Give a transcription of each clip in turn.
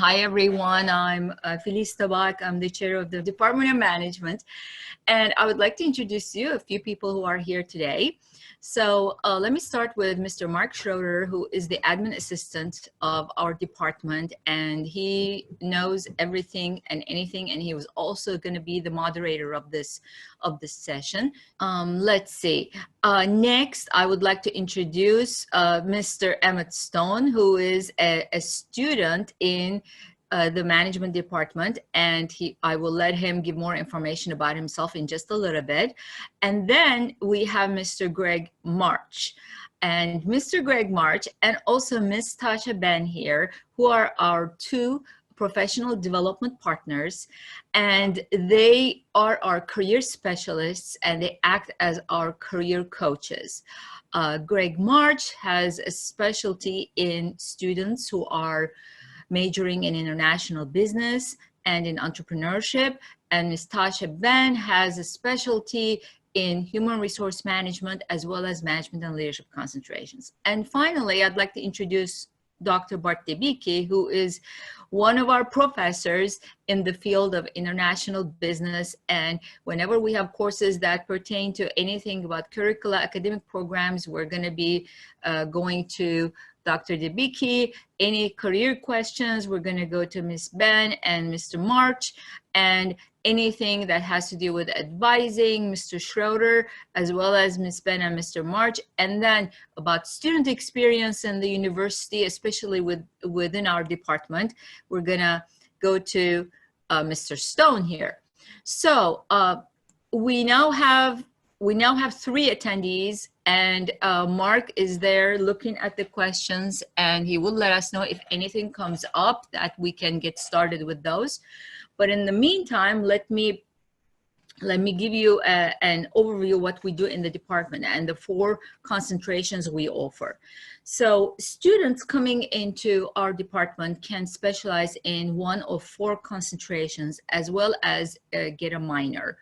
Hi, everyone. I'm Felice Tabak. I'm the chair of the Department of Management. And I would like to introduce you a few people who are here today. So let me start with Mr. Mark Schroeder, who is the admin assistant of our department, and he knows everything and anything, and he was also going to be the moderator of this session. Let's see. Next, I would like to introduce Mr. Emmett Stone, who is a student in the management department, and I will let him give more information about himself in just a little bit. And then we have Mr. Greg March. And Mr. Greg March and also Ms. Tasha Ben here, who are our two professional development partners, and they are our career specialists and they act as our career coaches. Greg March has a specialty in students who are majoring in international business and in entrepreneurship, and Ms. Tasha Ben has a specialty in human resource management as well as management and leadership concentrations. And finally, I'd like to introduce Dr. Bart Debicki, who is one of our professors in the field of international business. And whenever we have courses that pertain to anything about curricula, academic programs, we're going to be going to Dr. Debicki. Any career questions, we're going to go to Ms. Ben and Mr. March, and anything that has to do with advising, Mr. Schroeder, as well as Ms. Ben and Mr. March. And then about student experience in the university, especially within our department, we're going to go to Mr. Stone here. So we now have 3 attendees, and Mark is there looking at the questions, and he will let us know if anything comes up that we can get started with those. But in the meantime, let me give you an overview of what we do in the department and the 4 concentrations we offer. So students coming into our department can specialize in 1 of 4 concentrations, as well as get a minor.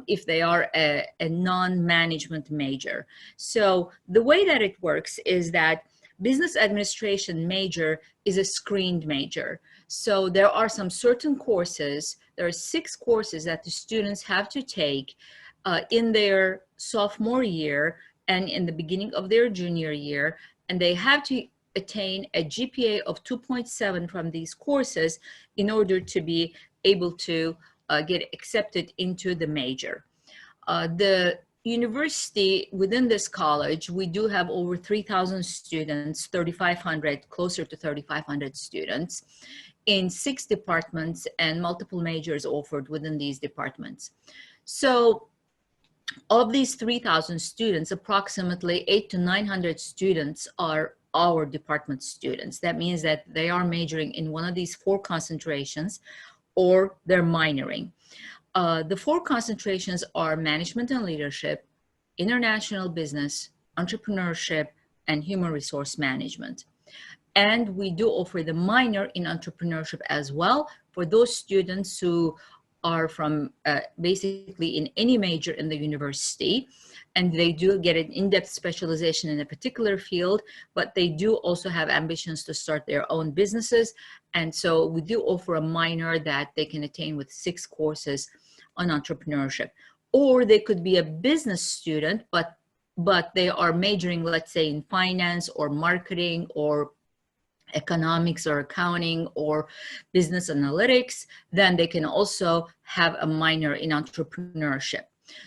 If they are a non-management major. So the way that it works is that business administration major is a screened major. So there are some certain courses, there are 6 courses that the students have to take in their sophomore year and in the beginning of their junior year, and they have to attain a GPA of 2.7 from these courses in order to be able to get accepted into the major. The university, within this college, we do have over 3,000 students, 3,500, closer to 3,500 students in 6 departments and multiple majors offered within these departments. So of these 3,000 students, approximately 800 to 900 students are our department students. That means that they are majoring in one of these 4 concentrations, or they're minoring. The 4 concentrations are management and leadership, international business, entrepreneurship, and human resource management. And we do offer the minor in entrepreneurship as well for those students who are from basically in any major in the university, and they do get an in-depth specialization in a particular field, but they do also have ambitions to start their own businesses. And so we do offer a minor that they can attain with 6 courses on entrepreneurship. Or they could be a business student, but they are majoring, let's say, in finance or marketing or economics or accounting or business analytics. Then they can also have a minor in entrepreneurship.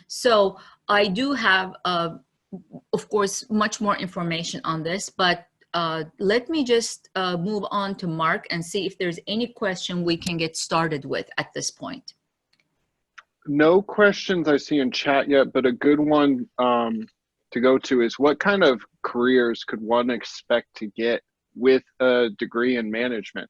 So I do have, of course, much more information on this, but let me just move on to Mark and see if there's any question we can get started with at this point. No questions I see in chat yet, but a good one to go to is, what kind of careers could one expect to get with a degree in management?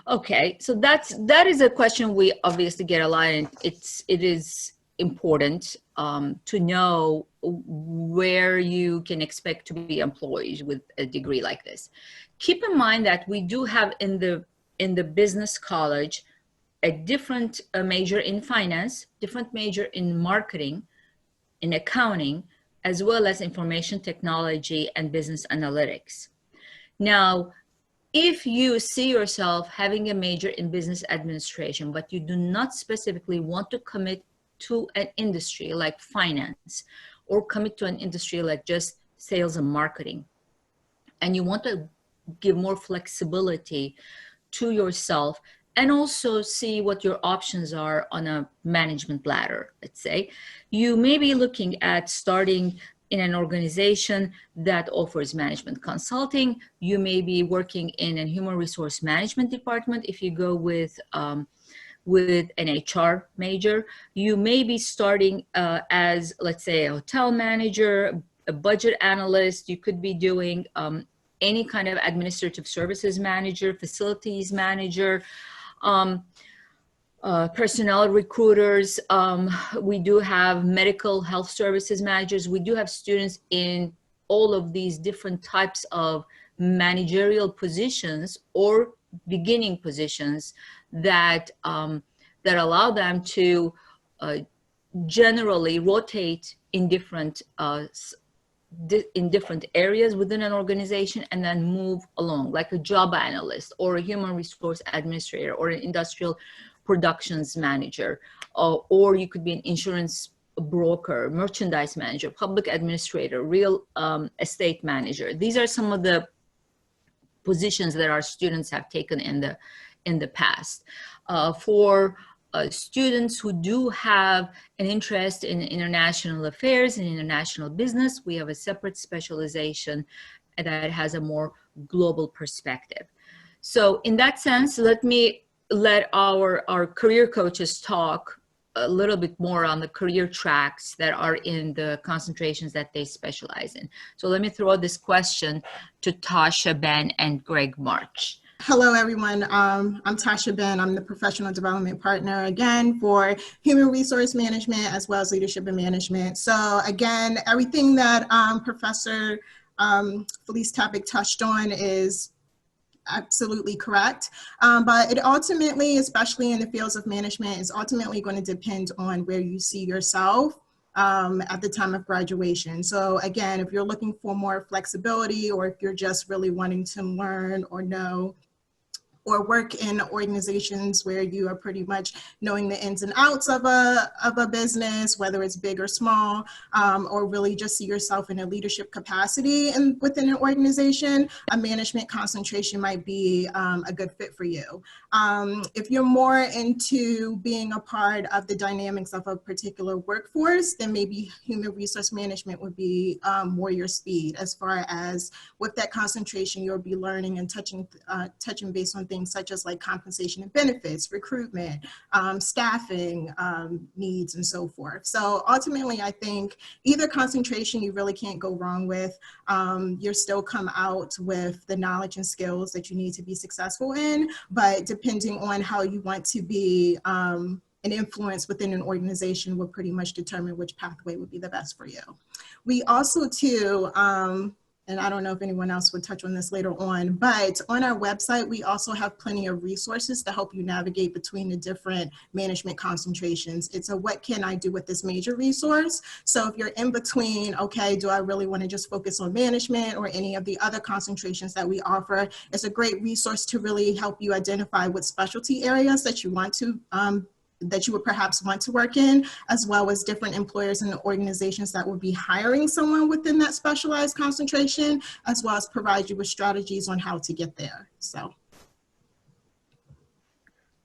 Okay, so that is a question we obviously get a lot, and it is important to know where you can expect to be employed with a degree like this. Keep in mind that we do have in the business college a different major in finance, different major in marketing, in accounting, as well as information technology and business analytics. Now, If you see yourself having a major in business administration, but you do not specifically want to commit to an industry like finance, or commit to an industry like just sales and marketing, and you want to give more flexibility to yourself, and also see what your options are on a management ladder, let's say, you may be looking at starting in an organization that offers management consulting. You may be working in a human resource management department if you go with an HR major. You may be starting as, let's say, a hotel manager, a budget analyst. You could be doing any kind of administrative services manager, facilities manager, um, personnel recruiters. We do have medical health services managers. We do have students in all of these different types of managerial positions or beginning positions that that allow them to generally rotate in different areas within an organization, and then move along, like a job analyst or a human resource administrator or an industrial productions manager, or you could be an insurance broker, merchandise manager, public administrator, real estate manager. These are some of the positions that our students have taken in the past. For students who do have an interest in international affairs and international business, we have a separate specialization that has a more global perspective. So in that sense, let our career coaches talk a little bit more on the career tracks that are in the concentrations that they specialize in. So let me throw this question to Tasha, Ben, and Greg March. Hello, everyone. I'm Tasha Ben. I'm the Professional Development Partner, again, for Human Resource Management as well as Leadership and Management. So again, everything that Professor Felice Topic touched on is absolutely correct. But it ultimately, especially in the fields of management, is ultimately going to depend on where you see yourself at the time of graduation. So again, if you're looking for more flexibility, or if you're just really wanting to learn or know or work in organizations where you are pretty much knowing the ins and outs of a business, whether it's big or small, or really just see yourself in a leadership capacity within an organization, a management concentration might be a good fit for you. If you're more into being a part of the dynamics of a particular workforce, then maybe human resource management would be more your speed, as far as with that concentration, you'll be learning and touching base on things such as like compensation and benefits, recruitment, staffing needs, and so forth. So ultimately, I think either concentration you really can't go wrong with. You'll still come out with the knowledge and skills that you need to be successful in, but depending on how you want to be an influence within an organization will pretty much determine which pathway would be the best for you. We also too, and I don't know if anyone else would touch on this later on, but on our website, we also have plenty of resources to help you navigate between the different management concentrations. It's a what can I do with this major resource? So if you're in between, okay, do I really want to just focus on management or any of the other concentrations that we offer? It's a great resource to really help you identify what specialty areas that you want to that you would perhaps want to work in, as well as different employers and organizations that would be hiring someone within that specialized concentration, as well as provide you with strategies on how to get there. So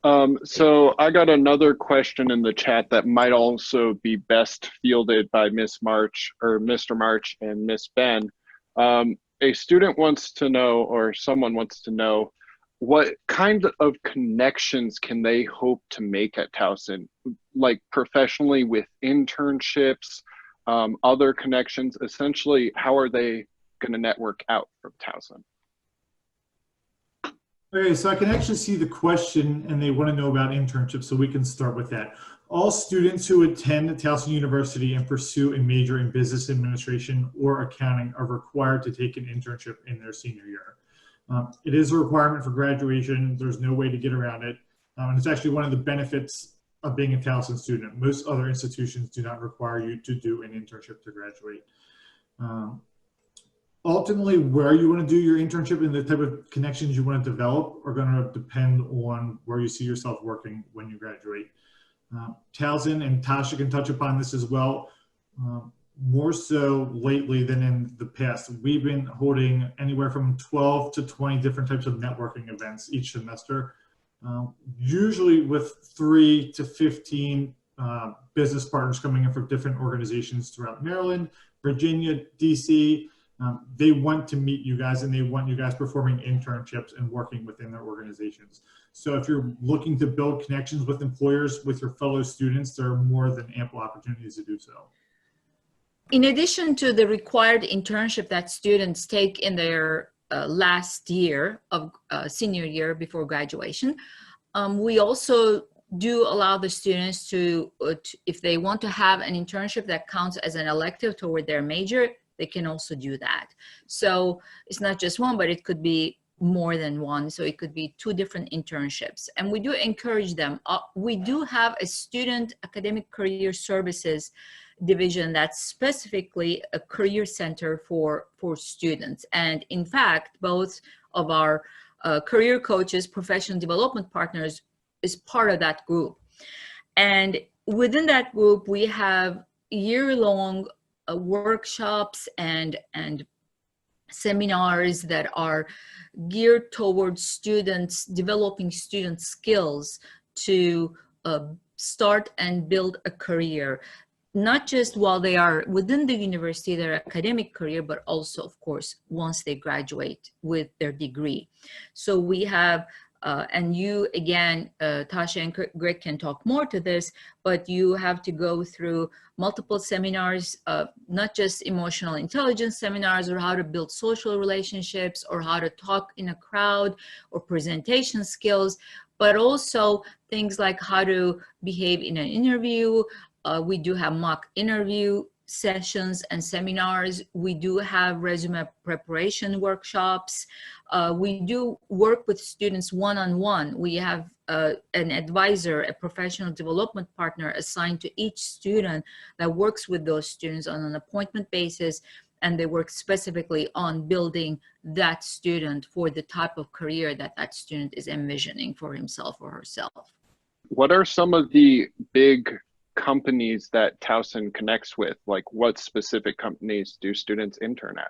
I got another question in the chat that might also be best fielded by Miss March or Mr. March and Miss Ben. A student wants to know, or someone wants to know, what kind of connections can they hope to make at Towson, like professionally with internships, other connections? Essentially, how are they going to network out from Towson? Okay, so I can actually see the question, and they want to know about internships, so we can start with that. All students who attend Towson University and pursue a major in business administration or accounting are required to take an internship in their senior year. It is a requirement for graduation. There's no way to get around it. And it's actually one of the benefits of being a Towson student. Most other institutions do not require you to do an internship to graduate. Ultimately, where you want to do your internship and the type of connections you want to develop are going to depend on where you see yourself working when you graduate. Towson and Tasha can touch upon this as well. More so lately than in the past. We've been holding anywhere from 12 to 20 different types of networking events each semester, usually with 3 to 15 business partners coming in from different organizations throughout Maryland, Virginia, DC. They want to meet you guys and they want you guys performing internships and working within their organizations. So if you're looking to build connections with employers, with your fellow students, there are more than ample opportunities to do so. In addition to the required internship that students take in their last year of senior year before graduation, we also do allow the students to, if they want to have an internship that counts as an elective toward their major, they can also do that. So it's not just one, but it could be more than one. So it could be 2 different internships. And we do encourage them. We do have a student academic career services division that's specifically a career center for students. And in fact, both of our career coaches, professional development partners, is part of that group. And within that group, we have year-long workshops and seminars that are geared towards students, developing student skills to start and build a career, not just while they are within the university, their academic career, but also, of course, once they graduate with their degree. So we have, and you, again, Tasha and Greg can talk more to this, but you have to go through multiple seminars, not just emotional intelligence seminars or how to build social relationships or how to talk in a crowd or presentation skills, but also things like how to behave in an interview. We do have mock interview sessions and seminars. We do have resume preparation workshops. We do work with students one-on-one. We have an advisor, a professional development partner assigned to each student that works with those students on an appointment basis, and they work specifically on building that student for the type of career that that student is envisioning for himself or herself. What are some of the big companies that Towson connects with? Like, what specific companies do students intern at?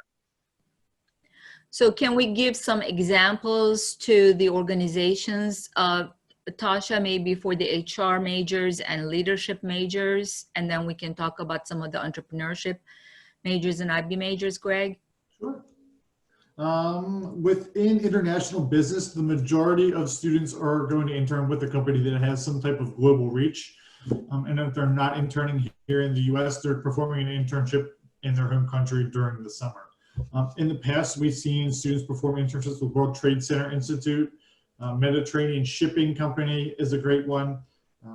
So can we give some examples to the organizations, Tasha, maybe for the HR majors and leadership majors, and then we can talk about some of the entrepreneurship majors and IB majors, Greg? Sure. Within international business, the majority of students are going to intern with a company that has some type of global reach. And if they're not interning here in the US, they're performing an internship in their home country during the summer. In the past, we've seen students perform internships with World Trade Center Institute. Mediterranean Shipping Company is a great one.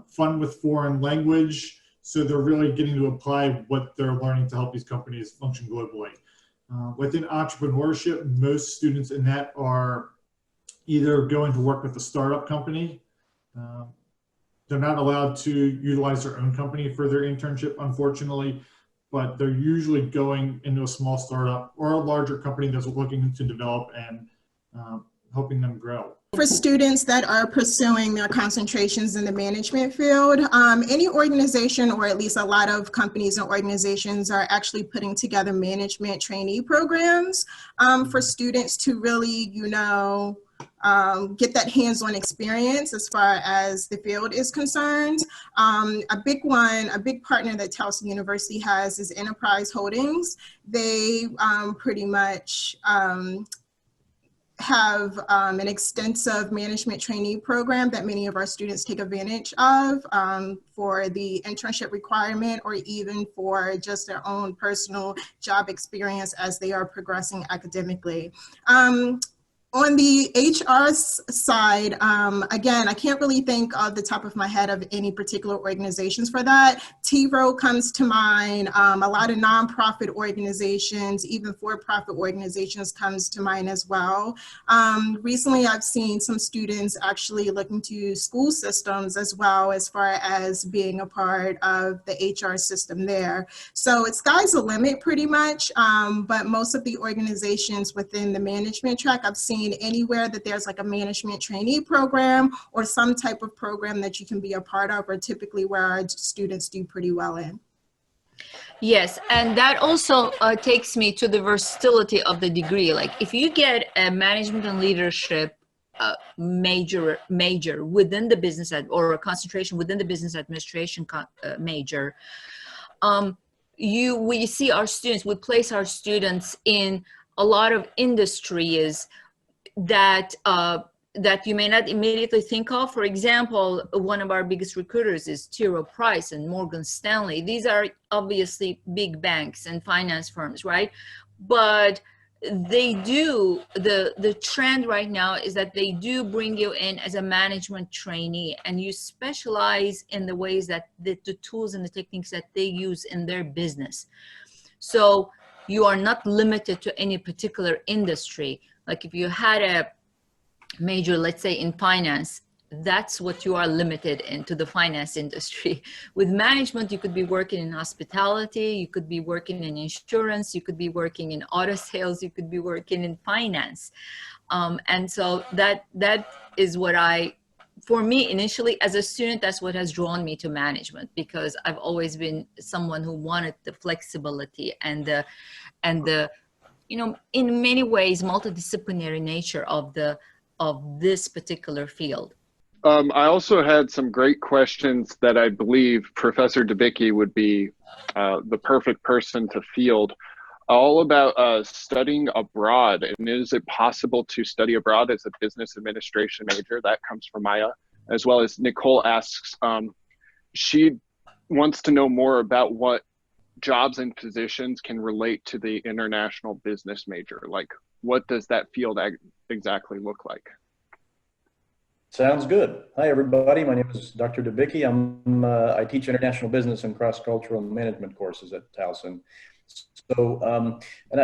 Fun with Foreign Language. So they're really getting to apply what they're learning to help these companies function globally. Within entrepreneurship, most students in that are either going to work with a startup company. They're not allowed to utilize their own company for their internship, unfortunately, but they're usually going into a small startup or a larger company that's looking to develop and helping them grow. For students that are pursuing their concentrations in the management field, any organization, or at least a lot of companies and organizations, are actually putting together management trainee programs for students to really, get that hands-on experience as far as the field is concerned. A big partner that Towson University has is Enterprise Holdings. They pretty much have an extensive management trainee program that many of our students take advantage of for the internship requirement, or even for just their own personal job experience as they are progressing academically. On the HR side, again, I can't really think off the top of my head of any particular organizations for that. T-Row comes to mind. A lot of nonprofit organizations, even for-profit organizations comes to mind as well. Recently, I've seen some students actually looking to school systems as well, as far as being a part of the HR system there. So it's sky's the limit pretty much, but most of the organizations within the management track, I've seen anywhere that there's like a management trainee program or some type of program that you can be a part of, or typically where our students do pretty well in. Yes, and that also takes me to the versatility of the degree. Like if you get a management and leadership major within the business or a concentration within the business administration major, we see our students, we place our students in a lot of industries that that you may not immediately think of. For example, one of our biggest recruiters is T. Rowe Price and Morgan Stanley. These are obviously big banks and finance firms, right? But they do, the trend right now is that they do bring you in as a management trainee, and you specialize in the ways that the tools and the techniques that they use in their business. So you are not limited to any particular industry. Like if you had a major, let's say in finance, that's what you are limited into, the finance industry. With management, you could be working in hospitality, you could be working in insurance, you could be working in auto sales, you could be working in finance. And so that is what for me initially as a student, that's what has drawn me to management, because I've always been someone who wanted the flexibility and the you know, in many ways, multidisciplinary nature of this particular field. I also had some great questions that I believe Professor Debicki would be the perfect person to field, all about studying abroad. And is it possible to study abroad as a business administration major? That comes from Maya, as well as Nicole asks, she wants to know more about what jobs and positions can relate to the international business major. Like, what does that field exactly look like? Sounds good. Hi, everybody. My name is Dr. Debicki. I teach international business and cross-cultural management courses at Towson. So, and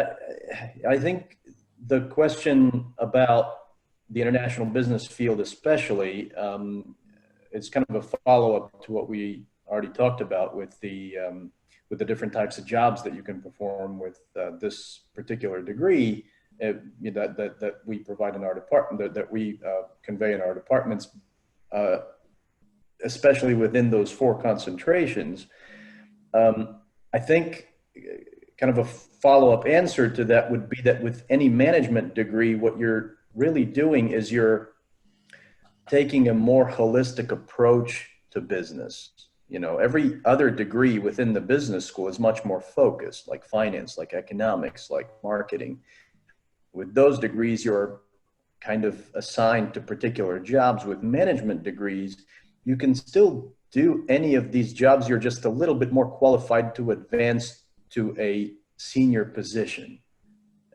I think the question about the international business field especially is kind of a follow-up to what we already talked about with the different types of jobs that you can perform with this particular degree that we provide in our department, that we convey in our departments, especially within those 4 concentrations. I think kind of a follow-up answer to that would be that with any management degree, what you're really doing is you're taking a more holistic approach to business. You know, every other degree within the business school is much more focused, like finance, like economics, like marketing. With those degrees, you're kind of assigned to particular jobs. With management degrees, you can still do any of these jobs. You're just a little bit more qualified to advance to a senior position,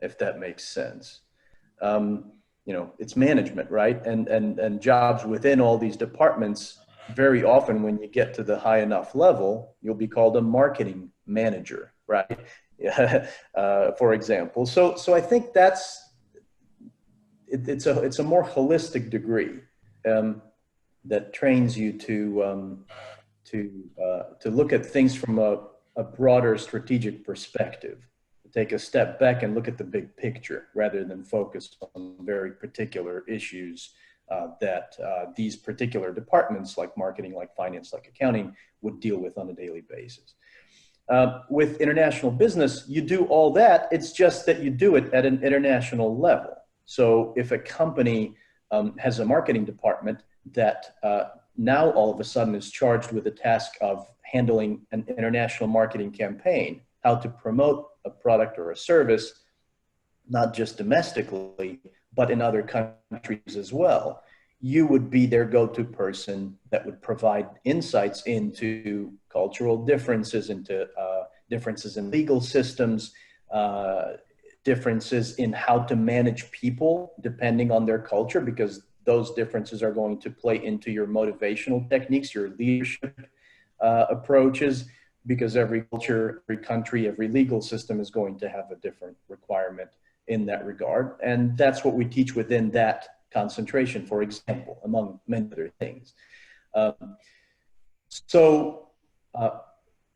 if that makes sense. You know, it's management, right? And jobs within all these departments, very often when you get to the high enough level, you'll be called a marketing manager, right? For example. So I think it's a more holistic degree that trains you to look at things from a broader strategic perspective, to take a step back and look at the big picture rather than focus on very particular issues that these particular departments like marketing, like finance, like accounting would deal with on a daily basis. With international business, you do all that. It's just that you do it at an international level. So if a company has a marketing department that now all of a sudden is charged with the task of handling an international marketing campaign, how to promote a product or a service, not just domestically, but in other countries as well, you would be their go-to person that would provide insights into cultural differences, into differences in legal systems, differences in how to manage people depending on their culture, because those differences are going to play into your motivational techniques, your leadership approaches, because every culture, every country, every legal system is going to have a different requirement in that regard. And that's what we teach within that concentration, for example, among many other things.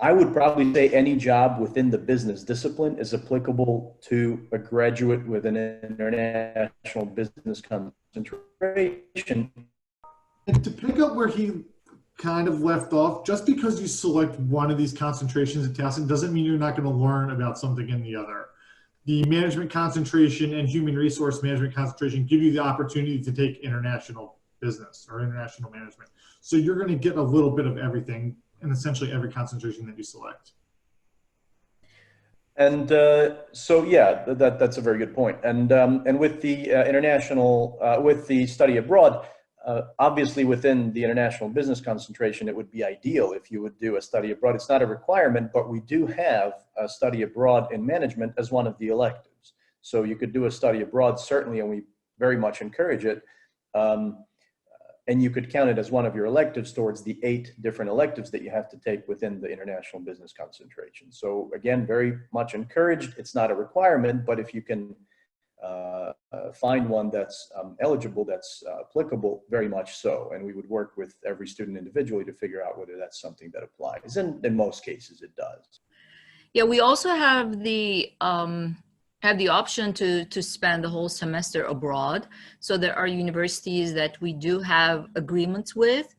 I would probably say any job within the business discipline is applicable to a graduate with an international business concentration. And to pick up where he kind of left off, just because you select one of these concentrations at Towson doesn't mean you're not going to learn about something in the other. The management concentration and human resource management concentration give you the opportunity to take international business or international management. So you're going to get a little bit of everything in essentially every concentration that you select. And so, yeah, that's a very good point. And with the international, with the study abroad, obviously within the international business concentration, it would be ideal if you would do a study abroad. It's not a requirement, but we do have a study abroad in management as one of the electives. So you could do a study abroad, certainly, and we very much encourage it. And you could count it as one of your electives towards the 8 different electives that you have to take within the international business concentration. So again, very much encouraged. It's not a requirement, but if you can find one that's eligible, that's applicable, very much so. And we would work with every student individually to figure out whether that's something that applies. And in most cases, it does. Yeah, we also have the option to spend the whole semester abroad. So there are universities that we do have agreements with,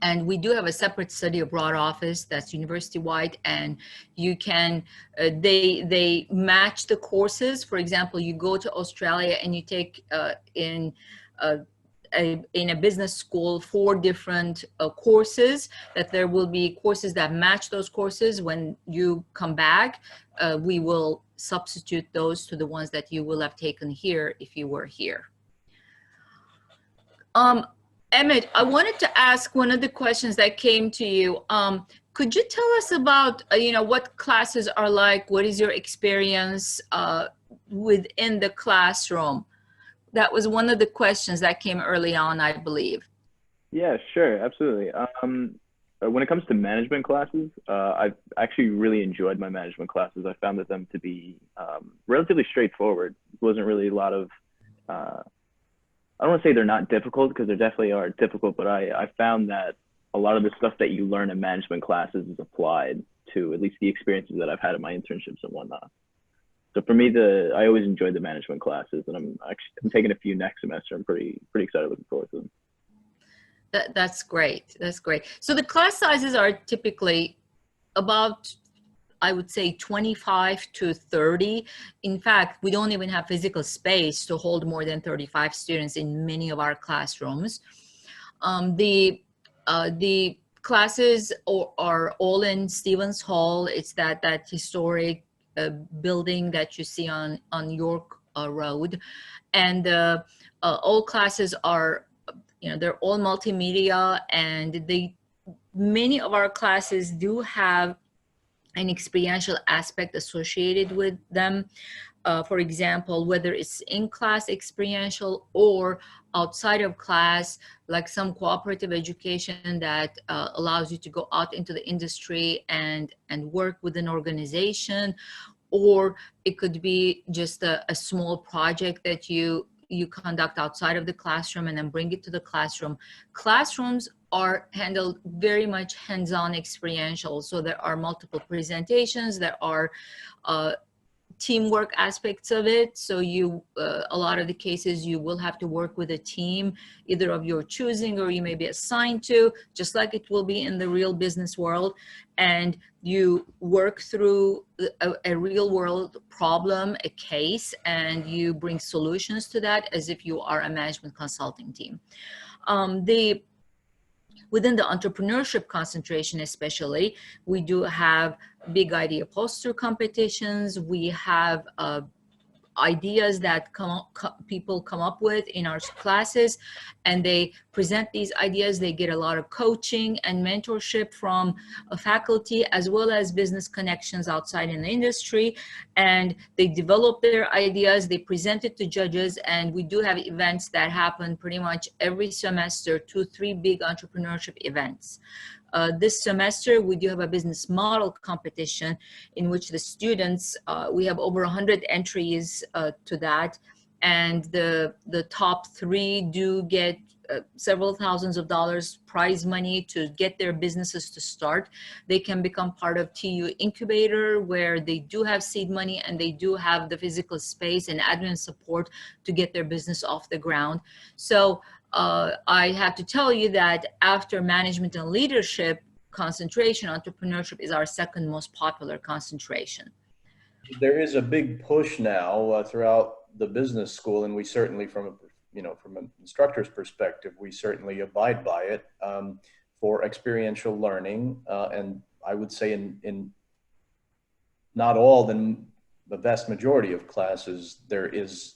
and we do have a separate study abroad office that's university-wide, and you can, they match the courses. For example, you go to Australia and you take in a business school 4 different courses, that there will be courses that match those courses. When you come back, we will substitute those to the ones that you will have taken here if you were here. Emmett, I wanted to ask one of the questions that came to you. Could you tell us about, what classes are like? What is your experience within the classroom? That was one of the questions that came early on, I believe. Yeah, sure, absolutely. When it comes to management classes, I've actually really enjoyed my management classes. I found them to be relatively straightforward. It wasn't really a lot of, I don't want to say they're not difficult, because they definitely are difficult, but I found that a lot of the stuff that you learn in management classes is applied to at least the experiences that I've had in my internships and whatnot. So for me, I always enjoyed the management classes, and I'm taking a few next semester. I'm pretty excited, looking forward to them. That's great. That's great. So the class sizes are typically about, I would say, 25 to 30. In fact, we don't even have physical space to hold more than 35 students in many of our classrooms. The classes are all in Stevens Hall. It's that historic building that you see on York Road. And all classes are, they're all multimedia, and many of our classes do have an experiential aspect associated with them. For example, whether it's in-class experiential or outside of class, like some cooperative education that allows you to go out into the industry and work with an organization, or it could be just a small project that you conduct outside of the classroom and then bring it to the classroom. Classrooms are handled very much hands-on experiential. So there are multiple presentations, there are teamwork aspects of it. So a lot of the cases you will have to work with a team, either of your choosing or you may be assigned to, just like it will be in the real business world. And you work through a real world problem, a case, and you bring solutions to that as if you are a management consulting team. Within the entrepreneurship concentration especially, we do have big idea poster competitions. We have ideas that people come up with in our classes, and they present these ideas. They get a lot of coaching and mentorship from faculty, as well as business connections outside in the industry, and they develop their ideas, they present it to judges, and we do have events that happen pretty much every semester, 2-3 big entrepreneurship events. This semester, we do have a business model competition in which the students, we have over 100 entries to that, and the top 3 do get several thousands of dollars prize money to get their businesses to start. They can become part of TU Incubator, where they do have seed money and they do have the physical space and admin support to get their business off the ground. So I have to tell you that after management and leadership concentration, entrepreneurship is our second most popular concentration. There is a big push now throughout the business school, and we certainly, from an instructor's perspective, we certainly abide by it, for experiential learning. And I would say in not all, then the vast majority of classes, there is,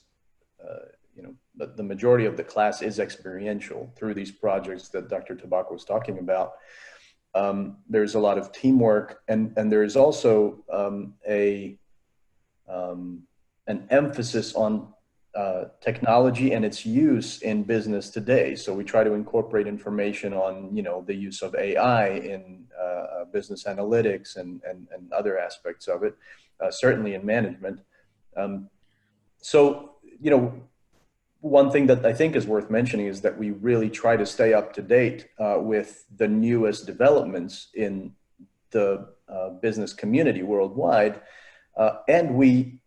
the majority of the class is experiential through these projects that Dr. Tabak was talking about. There's a lot of teamwork, and there is also an emphasis on technology and its use in business today. So we try to incorporate information on, the use of AI in business analytics and other aspects of it, certainly in management. So, one thing that I think is worth mentioning is that we really try to stay up to date with the newest developments in the business community worldwide. And we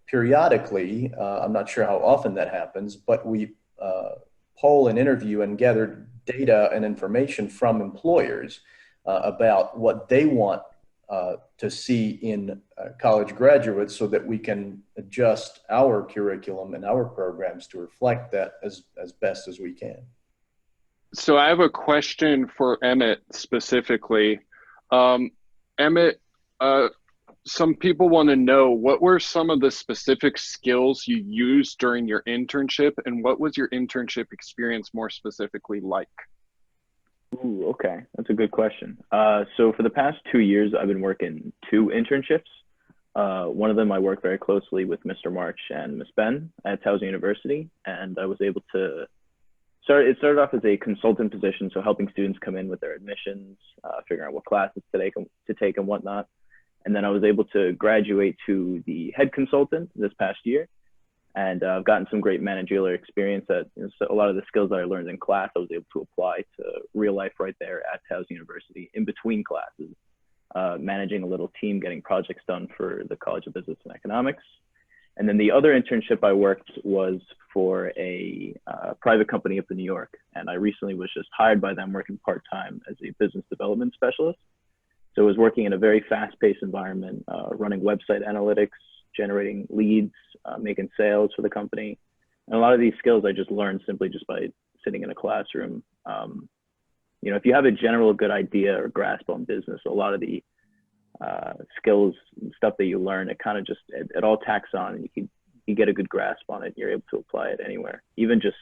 periodically, I'm not sure how often that happens, but we poll and interview and gather data and information from employers about what they want to see in college graduates, so that we can adjust our curriculum and our programs to reflect that as best as we can. So I have a question for Emmett specifically. Emmett, some people want to know, what were some of the specific skills you used during your internship, and what was your internship experience more specifically like? Ooh, okay. That's a good question. So for the past 2 years, I've been working 2 internships. One of them, I work very closely with Mr. March and Ms. Ben at Towson University, and I was able to it started off as a consultant position, so helping students come in with their admissions, figuring out what classes to take and whatnot. And then I was able to graduate to the head consultant this past year. And I've gotten some great managerial experience that, so a lot of the skills that I learned in class, I was able to apply to real life right there at Towson University in between classes, managing a little team, getting projects done for the College of Business and Economics. And then the other internship I worked was for a private company up in New York. And I recently was just hired by them working part-time as a business development specialist. So I was working in a very fast-paced environment, running website analytics, generating leads, making sales for the company. And a lot of these skills I just learned simply just by sitting in a classroom. If you have a general good idea or grasp on business, a lot of the skills and stuff that you learn, it kind of just, it all tacks on, and you get a good grasp on it. You're able to apply it anywhere, even just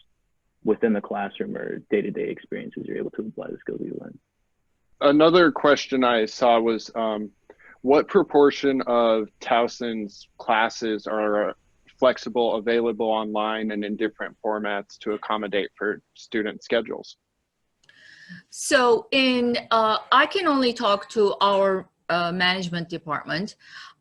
within the classroom or day-to-day experiences, you're able to apply the skills you learn. Another question I saw was, what proportion of Towson's classes are flexible, available online, and in different formats to accommodate for student schedules? So I can only talk to our management department.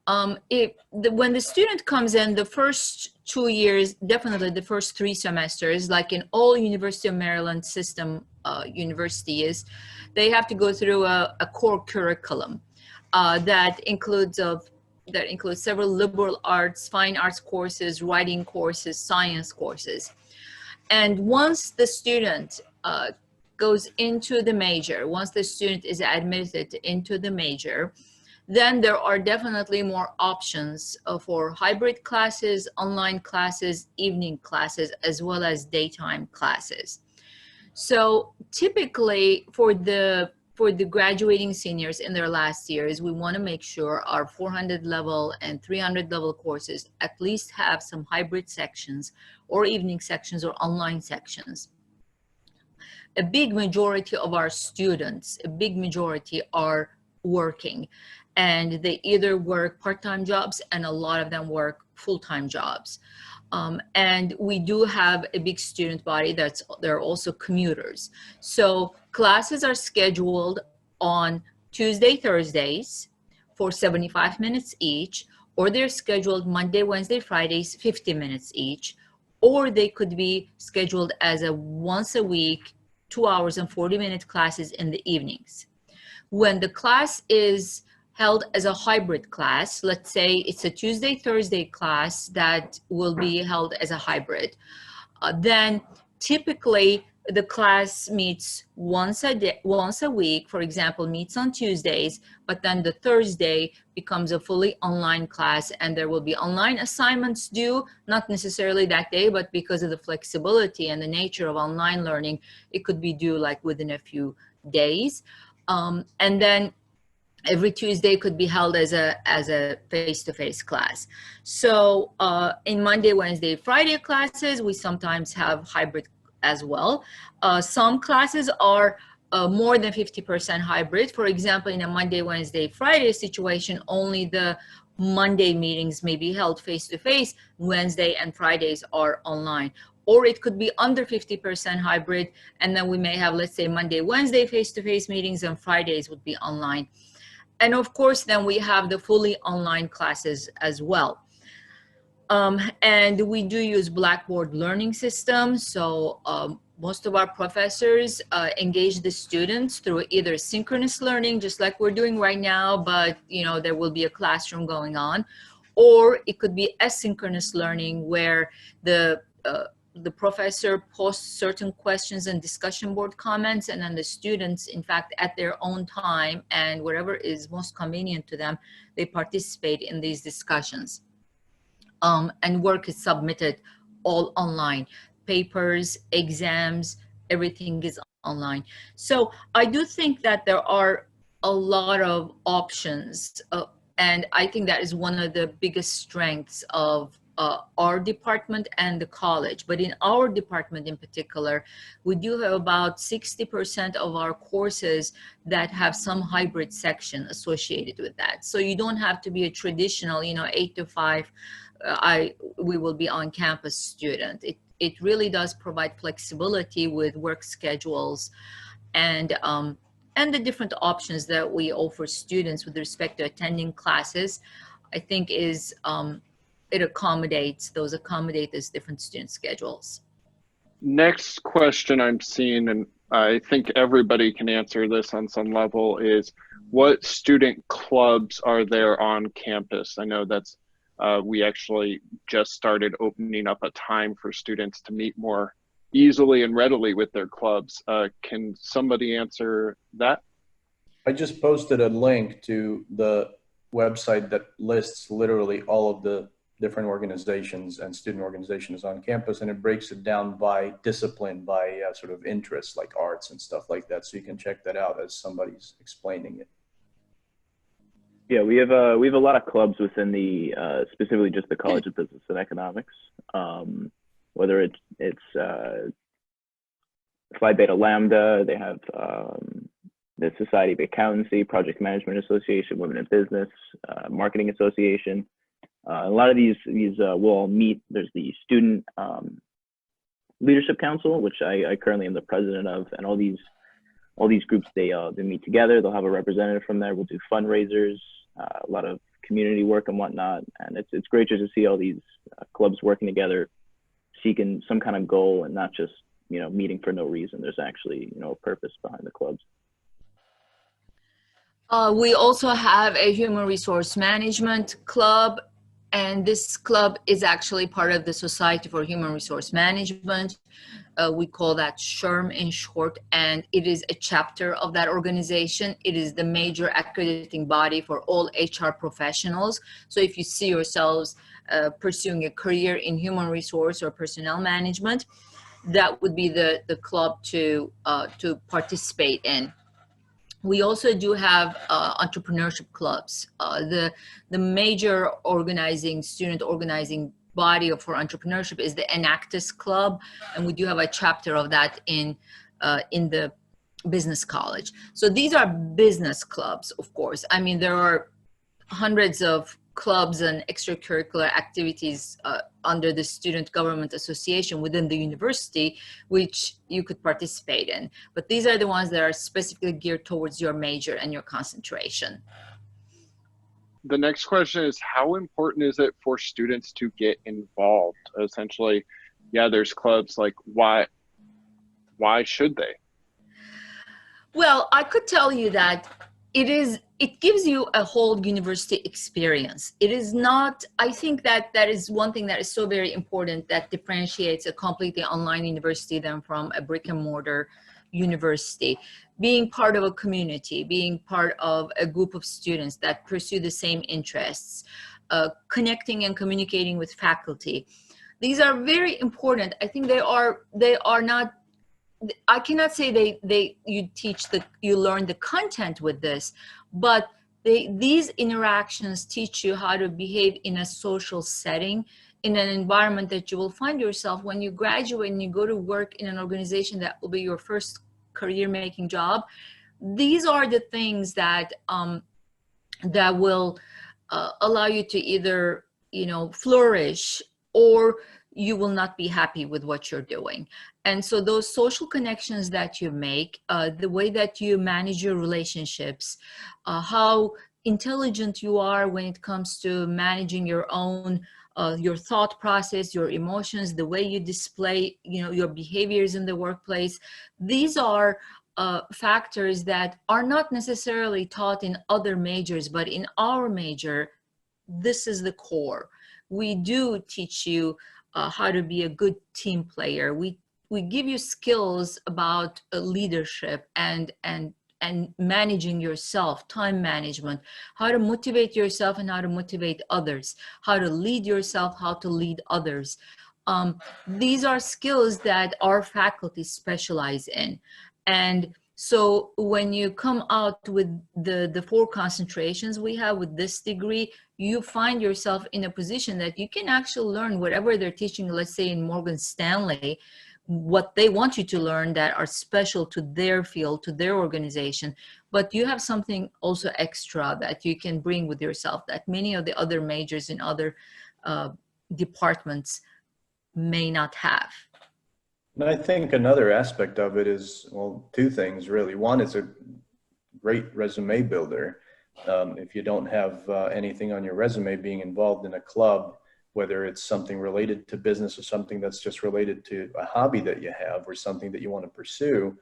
When the student comes in, the first 2 years, definitely the first 3 semesters, like in all University of Maryland system universities, they have to go through a core curriculum that includes several liberal arts, fine arts courses, writing courses, science courses. And once the student goes into the major, once the student is admitted into the major, then there are definitely more options for hybrid classes, online classes, evening classes, as well as daytime classes. So typically for the for the graduating seniors in their last years, we want to make sure our 400 level and 300 level courses at least have some hybrid sections or evening sections or online sections. A big majority of our students, a big majority are working, and they either work part-time jobs and a lot of them work full-time jobs. And we do have a big student body they're also commuters. So classes are scheduled on Tuesday, Thursdays for 75 minutes each, or they're scheduled Monday, Wednesday, Fridays, 50 minutes each, or they could be scheduled as a once a week, 2 hours and 40-minute classes in the evenings. When the class is held as a hybrid class, let's say it's a Tuesday, Thursday class that will be held as a hybrid, then typically the class meets once a week, for example, meets on Tuesdays, but then the Thursday becomes a fully online class, and there will be online assignments due, not necessarily that day, but because of the flexibility and the nature of online learning, it could be due like within a few days. And then every Tuesday could be held as a face-to-face class. So in Monday, Wednesday, Friday classes, we sometimes have hybrid as well. Some classes are more than 50% hybrid. For example, in a Monday, Wednesday, Friday situation, only the Monday meetings may be held face-to-face, Wednesday and Fridays are online. Or it could be under 50% hybrid, and then we may have, let's say, Monday, Wednesday face-to-face meetings, and Fridays would be online. And of course, then we have the fully online classes as well. And we do use Blackboard learning system. So most of our professors engage the students through either synchronous learning, just like we're doing right now, but there will be a classroom going on, or it could be asynchronous learning where the professor posts certain questions and discussion board comments, and then the students, in fact, at their own time and whatever is most convenient to them, they participate in these discussions. And work is submitted all online. Papers, exams, everything is online. So I do think that there are a lot of options, and I think that is one of the biggest strengths of our department and the college. But in our department in particular, we do have about 60% of our courses that have some hybrid section associated with that. So you don't have to be a traditional, 8 to 5, we will be on campus student. It really does provide flexibility with work schedules and the different options that we offer students with respect to attending classes. I think is it accommodates those different student schedules. Next question I'm seeing, and I think everybody can answer this on some level, is what student clubs are there on campus? I know that's we actually just started opening up a time for students to meet more easily and readily with their clubs. Can somebody answer that? I just posted a link to the website that lists literally all of the different organizations and student organizations on campus, and it breaks it down by discipline, by sort of interests like arts and stuff like that. So you can check that out as somebody's explaining it. Yeah, we have a lot of clubs within the specifically just the College of Business and Economics. Whether it's Phi Beta Lambda, they have the Society of Accountancy, Project Management Association, Women in Business, Marketing Association. A lot of these will all meet. There's the Student Leadership Council, which I currently am the president of, and all these groups they meet together. They'll have a representative from there. We'll do fundraisers, a lot of community work and whatnot, and it's great just to see all these clubs working together, seeking some kind of goal and not just meeting for no reason. There's actually a purpose behind the clubs. We also have a human resource management club, and this club is actually part of the Society for Human Resource Management. We call that SHRM in short, and it is a chapter of that organization. It is the major accrediting body for all HR professionals. So if you see yourselves pursuing a career in human resource or personnel management, that would be the club to participate in. We also do have entrepreneurship clubs. The major student organizing body for entrepreneurship is the Enactus Club, and we do have a chapter of that in the business college. So these are business clubs, of course. I mean, there are hundreds of clubs and extracurricular activities under the Student Government Association within the university, which you could participate in. But these are the ones that are specifically geared towards your major and your concentration. The next question is, how important is it for students to get involved? Essentially, yeah, there's clubs, like why should they? Well, I could tell you that it gives you a whole university experience. It is not, I think that is one thing that is so very important that differentiates a completely online university than from a brick and mortar university. Being part of a community, being part of a group of students that pursue the same interests, connecting and communicating with faculty. These are very important. I think they are not, I cannot say you learn the content with this, but these interactions teach you how to behave in a social setting, in an environment that you will find yourself when you graduate and you go to work in an organization that will be your first career-making job. These are the things that that will allow you to either, flourish, or you will not be happy with what you're doing. And so those social connections that you make, the way that you manage your relationships, how intelligent you are when it comes to managing your own, your thought process, your emotions, the way you display, your behaviors in the workplace. These are factors that are not necessarily taught in other majors, but in our major, this is the core. We do teach you how to be a good team player. We give you skills about leadership and managing yourself, time management, how to motivate yourself and how to motivate others, how to lead yourself, how to lead others. These are skills that our faculty specialize in. And so when you come out with the 4 concentrations we have with this degree, you find yourself in a position that you can actually learn whatever they're teaching, let's say in Morgan Stanley, what they want you to learn that are special to their field, to their organization. But you have something also extra that you can bring with yourself that many of the other majors in other departments may not have. And I think another aspect of it is, well, 2 things really. One, it's a great resume builder. If you don't have anything on your resume, being involved in a club, whether it's something related to business or something that's just related to a hobby that you have or something that you want to pursue,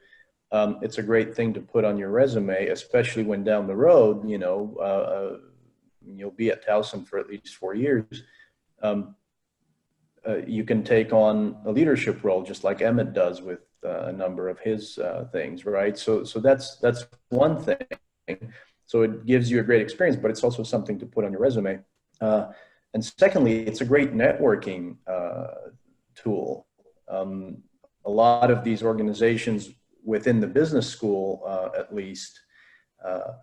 it's a great thing to put on your resume, especially when down the road, you'll be at Towson for at least 4 years. You can take on a leadership role, just like Emmett does with a number of his things, right? So that's one thing. So it gives you a great experience, but it's also something to put on your resume. And secondly, it's a great networking tool. A lot of these organizations within the business school, at least,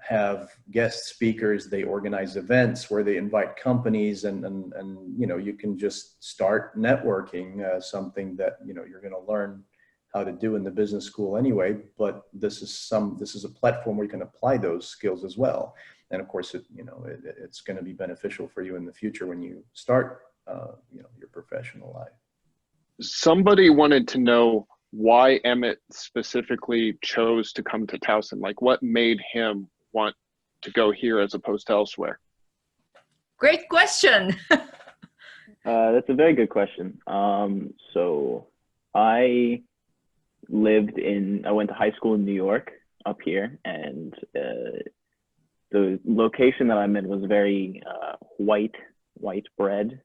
have guest speakers. They organize events where they invite companies, and you can just start networking, something that you're going to learn how to do in the business school anyway. But this is a platform where you can apply those skills as well. And of course, it's going to be beneficial for you in the future when you start, your professional life. Somebody wanted to know why Emmett specifically chose to come to Towson. Like, what made him want to go here as opposed to elsewhere? Great question. That's a very good question. So I went to high school in New York up here, and the location that I'm in was very white bread,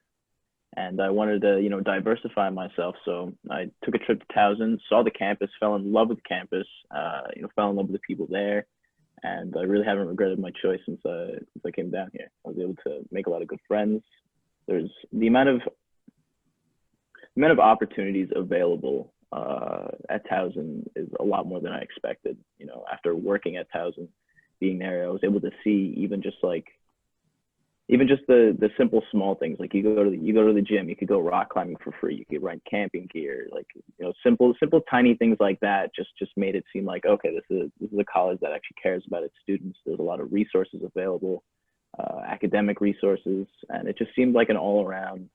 and I wanted to diversify myself. So I took a trip to Towson, saw the campus, fell in love with the campus, fell in love with the people there, and I really haven't regretted my choice since I came down here. I was able to make a lot of good friends. There's the amount of opportunities available at Towson is a lot more than I expected. After working at Towson, being there, I was able to see even just the simple small things. Like you go to the gym, you could go rock climbing for free, you could rent camping gear, like, you know, simple tiny things like that just made it seem like, okay, this is a college that actually cares about its students. There's a lot of resources available, academic resources, and it just seemed like an all-around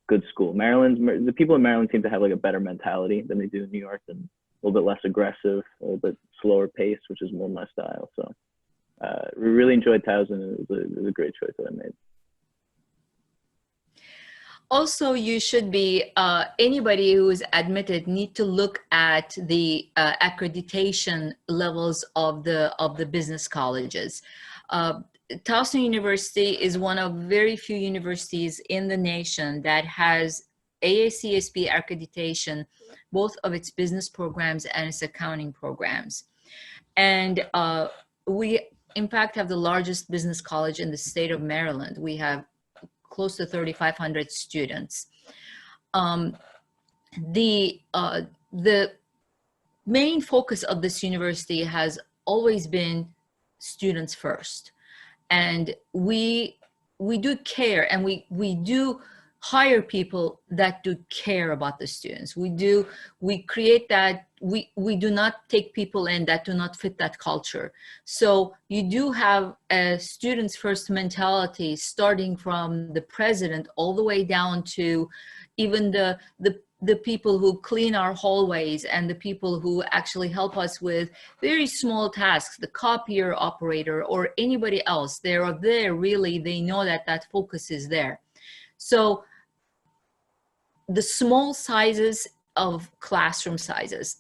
good school. The people in Maryland seem to have like a better mentality than they do in New York, and a little bit less aggressive, a little bit slower pace, which is more my style. So we really enjoyed Towson. It was a great choice that I made. Also, you should be, anybody who is admitted need to look at the accreditation levels of the business colleges. Towson University is one of very few universities in the nation that has AACSB accreditation, both of its business programs and its accounting programs. And we, in fact, have the largest business college in the state of Maryland. We have close to 3,500 students. The main focus of this university has always been students first. And we do care, and we do hire people that do care about the students. We create that, we do not take people in that do not fit that culture. So you do have a students first mentality, starting from the president all the way down to even the people who clean our hallways and the people who actually help us with very small tasks, the copier operator or anybody else. They're there, really, they know that that focus is there. So the small sizes of classroom sizes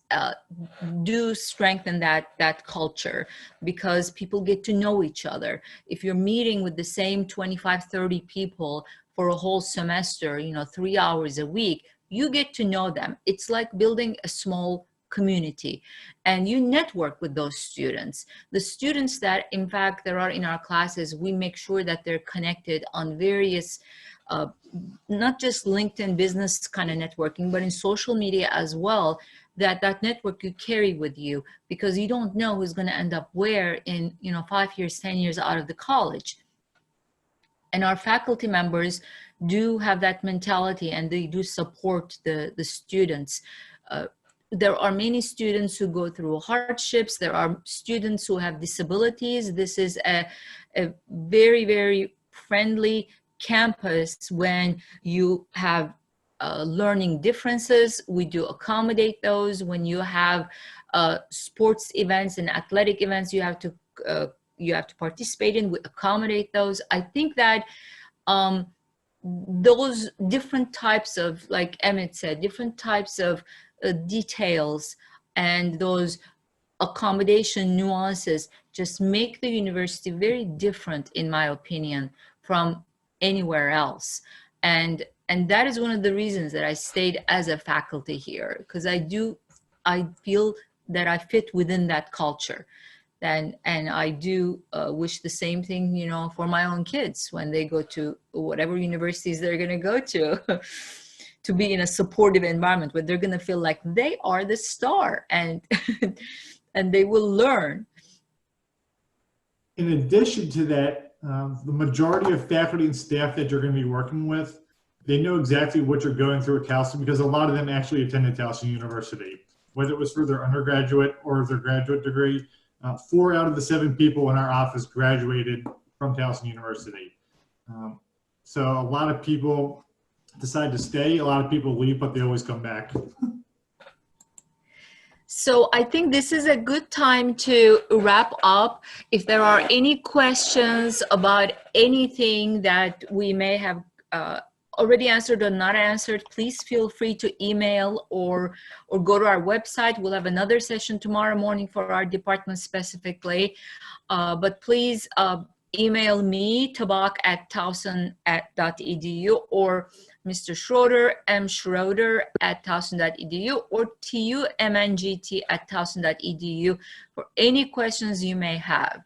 do strengthen that culture, because people get to know each other. If you're meeting with the same 25, 30 people for a whole semester, 3 hours a week, you get to know them. It's like building a small community, and you network with those students. The students that, in fact, there are in our classes, we make sure that they're connected on various, not just LinkedIn business kind of networking, but in social media as well, that network you carry with you, because you don't know who's going to end up where in 5 years, 10 years out of the college. And our faculty members do have that mentality, and they do support the students. There are many students who go through hardships. There are students who have disabilities. This is a very, very friendly campus. When you have learning differences, we do accommodate those. When you have sports events and athletic events you have to participate in, we accommodate those. I think that those different types of, like Emmett said, different types of details and those accommodation nuances just make the university very different, in my opinion, from anywhere else. And that is one of the reasons that I stayed as a faculty here, because I feel that I fit within that culture. And I do wish the same thing, for my own kids when they go to whatever universities they're going to go to be in a supportive environment where they're going to feel like they are the star, and and they will learn. In addition to that, the majority of faculty and staff that you're going to be working with, they know exactly what you're going through at Towson, because a lot of them actually attended Towson University, whether it was for their undergraduate or their graduate degree. 4 out of the 7 people in our office graduated from Towson University. So a lot of people decide to stay, a lot of people leave, but they always come back. So I think this is a good time to wrap up. If there are any questions about anything that we may have already answered or not answered, please feel free to email or go to our website. We'll have another session tomorrow morning for our department specifically. But please email me, tabak@towson.edu, or Mr. Schroeder, mschroeder@towson.edu, or tumngt@towson.edu for any questions you may have.